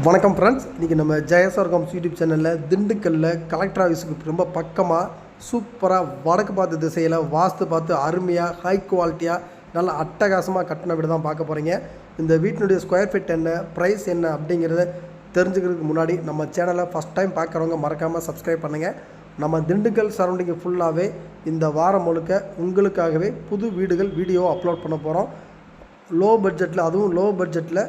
வணக்கம் ஃப்ரெண்ட்ஸ், இன்றைக்கி நம்ம ஜெயசார்காம்ஸ் யூடியூப் சேனலில் திண்டுக்கல்லில் கலெக்டர் ஆஃபீஸுக்கு ரொம்ப பக்கமாக சூப்பராக வடக்கு பார்த்த திசையில் வாஸ்து பார்த்து அருமையாக ஹை குவாலிட்டியாக நல்லா அட்டகாசமாக கட்டின வீடு தான் பார்க்க போகிறீங்க. இந்த வீட்டினுடைய ஸ்கொயர் ஃபீட் என்ன, ப்ரைஸ் என்ன அப்படிங்கிறத தெரிஞ்சுக்கிறதுக்கு முன்னாடி நம்ம சேனலை ஃபஸ்ட் டைம் பார்க்குறவங்க மறக்காமல் சப்ஸ்கிரைப் பண்ணுங்கள். நம்ம திண்டுக்கல் சரௌண்டிங் ஃபுல்லாகவே இந்த வாரம் முழுக்க உங்களுக்காகவே புது வீடுகள் வீடியோ அப்லோட் பண்ண போகிறோம். லோ பட்ஜெட்டில், அதுவும் லோ பட்ஜெட்டில்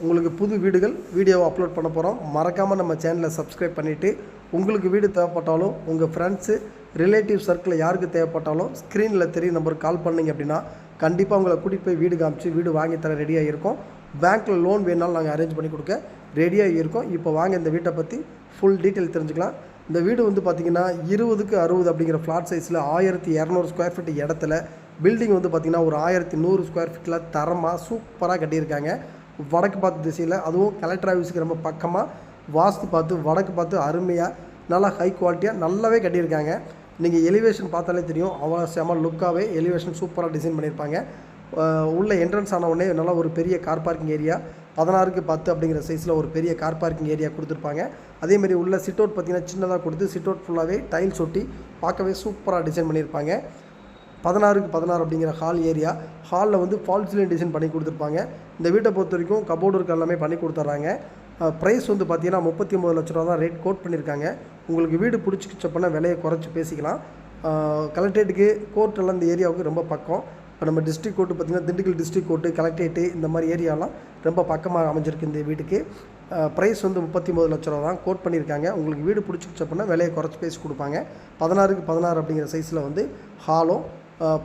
உங்களுக்கு புது வீடுகள் வீடியோவை அப்லோட் பண்ண போகிறோம். மறக்காமல் நம்ம சேனலை சப்ஸ்கிரைப் பண்ணிவிட்டு உங்களுக்கு வீடு தேவைப்பட்டாலும் உங்கள் ஃப்ரெண்ட்ஸு ரிலேட்டிவ் சர்க்கிளில் யாருக்கு தேவைப்பட்டாலும் ஸ்க்ரீனில் தெரிய நம்பருக்கு கால் பண்ணிங்க அப்படின்னா கண்டிப்பாக உங்களை கூட்டிகிட்டு போய் வீடு காமிச்சு வீடு வாங்கி தர ரெடியாக இருக்கும். பேங்க்கில் லோன் வேணாலும் நாங்கள் அரேஞ்ச் பண்ணி கொடுக்க ரெடியாக இருக்கோம். இப்போ வாங்க இந்த வீட்டை பற்றி ஃபுல் டீட்டெயில் தெரிஞ்சுக்கலாம். இந்த வீடு வந்து பார்த்திங்கன்னா 20க்கு 60 அப்படிங்கிற ஃப்ளாட் சைஸில் 1200 ஸ்கொயர் ஃபீட் இடத்துல பில்டிங் வந்து பார்த்திங்கன்னா ஒரு 1100 ஸ்கொயர் ஃபீட்டில் தரமாக சூப்பராக கட்டியிருக்காங்க. வடக்கு பார்த்து திசையில், அதுவும் கலெக்டர் ஆஃபீஸுக்கு ரொம்ப பக்கமாக வாஸ்து பார்த்து வடக்கு பார்த்து அருமையாக நல்லா ஹை குவாலிட்டியாக நல்லாவே கட்டியிருக்காங்க. நீங்கள் எலிவேஷன் பார்த்தாலே தெரியும், அவ்வளோ செம லுக்காகவே எலிவேஷன் சூப்பராக டிசைன் பண்ணியிருப்பாங்க. உள்ள என்ட்ரன்ஸ் ஆன உடனே நல்லா ஒரு பெரிய கார் பார்க்கிங் ஏரியா 16க்கு 10 அப்படிங்கிற சைஸில் ஒரு பெரிய கார் பார்க்கிங் ஏரியா கொடுத்துருப்பாங்க. அதேமாதிரி உள்ள சிட் அவுட் பார்த்திங்கன்னா சின்னதாக கொடுத்து சிட் அவுட் ஃபுல்லாகவே டைல்ஸ் ஒட்டி பார்க்கவே சூப்பராக டிசைன் பண்ணியிருப்பாங்க. 16க்கு 16 அப்படிங்கிற ஹால் ஏரியா, ஹாலில் வந்து ஃபால் சீலிங் டிசைன் பண்ணி கொடுத்துருப்பாங்க. இந்த வீட்டை பொறுத்த வரைக்கும் கபோர்டு ஒர்க் எல்லாமே பண்ணி கொடுத்துட்றாங்க. ப்ரைஸ் வந்து பார்த்திங்கன்னா 39 லட்ச ரூபா தான் ரேட் கோட் பண்ணியிருக்காங்க. உங்களுக்கு வீடு பிடிச்சிச்சப்போனா விலையை குறைச்சி பேசிக்கலாம். கலெக்டரேட்டுக்கு கோர்ட்டெல்லாம் இந்த ஏரியாவுக்கு ரொம்ப பக்கம். இப்போ நம்ம டிஸ்ட்ரிக் கோர்ட்டு பார்த்திங்கன்னா திண்டுக்கல் டிஸ்ட்ரிக் கோர்ட்டு, கலெக்டரேட்டு இந்த மாதிரி ஏரியாலாம் ரொம்ப பக்கமாக அமைஞ்சிருக்கு இந்த வீட்டுக்கு. ப்ரைஸ் வந்து 39 லட்ச ரூபா தான் கோட் பண்ணியிருக்காங்க. உங்களுக்கு வீடு பிடிச்சிச்சப்போனா விலையை குறைச்சி பேசி கொடுப்பாங்க. 16க்கு 16 அப்படிங்கிற சைஸில் வந்து ஹாலும்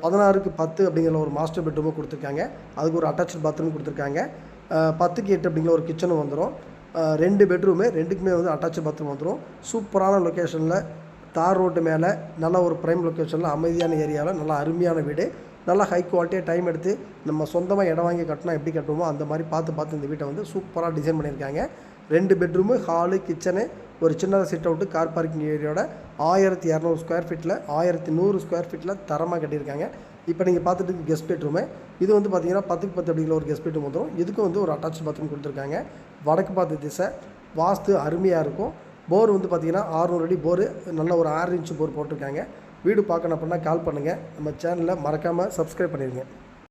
16க்கு 10 அப்படிங்கிற ஒரு மாஸ்டர் பெட்ரூமும் கொடுத்துருக்காங்க. அதுக்கு ஒரு அட்டாச்சு பாத்ரூம் கொடுத்துருக்காங்க. 10க்கு 8 அப்படிங்கிற ஒரு கிச்சனும் வந்துடும். 2 பெட்ரூமு, 2க்குமே வந்து அட்டாச்சு பாத்ரூம் வந்துடும். சூப்பரான லொக்கேஷனில் தார் ரோட்டு மேலே நல்ல ஒரு ப்ரைம் லொக்கேஷனில் அமைதியான ஏரியாவில் நல்லா அருமையான வீடு. நல்லா ஹை குவாலிட்டியாக டைம் எடுத்து நம்ம சொந்தமாக இடம் வாங்கி கட்டினா எப்படி கட்டுவோமோ அந்த மாதிரி பார்த்து இந்த வீட்டை வந்து சூப்பராக டிசைன் பண்ணியிருக்காங்க. 2 பெட்ரூமு, ஹாலு, கிச்சனு, ஒரு சின்னதாக சிட் அவுட்டு, கார் பார்க்கிங் ஏரியாவோட 1200 ஸ்கொயர் ஃபீட்டில் 1100 ஸ்கொயர் ஃபீட்டில் தரமாக கட்டியிருக்காங்க. இப்போ நீங்கள் பார்த்துட்டு கெஸ்ட் பெட்ரூமு, இது வந்து பார்த்திங்கன்னா 10க்கு 10 அப்படிங்கிற ஒரு கெஸ்ட் பெட்ரூம் வந்துடும். இதுக்கும் வந்து ஒரு அட்டாச் பாத்ரூம் கொடுத்துருக்காங்க. வடக்கு பார்த்து திசை, வாஸ்து அருமையாக இருக்கும். போர் வந்து பார்த்திங்கன்னா 600 அடி போரு, நல்ல ஒரு 6 இன்ச்சு போர் போட்டிருக்காங்க. வீடு பார்க்கணும் அப்படின்னா கால் பண்ணுங்கள். நம்ம சேனலை மறக்காமல் சப்ஸ்கிரைப் பண்ணிடுங்க.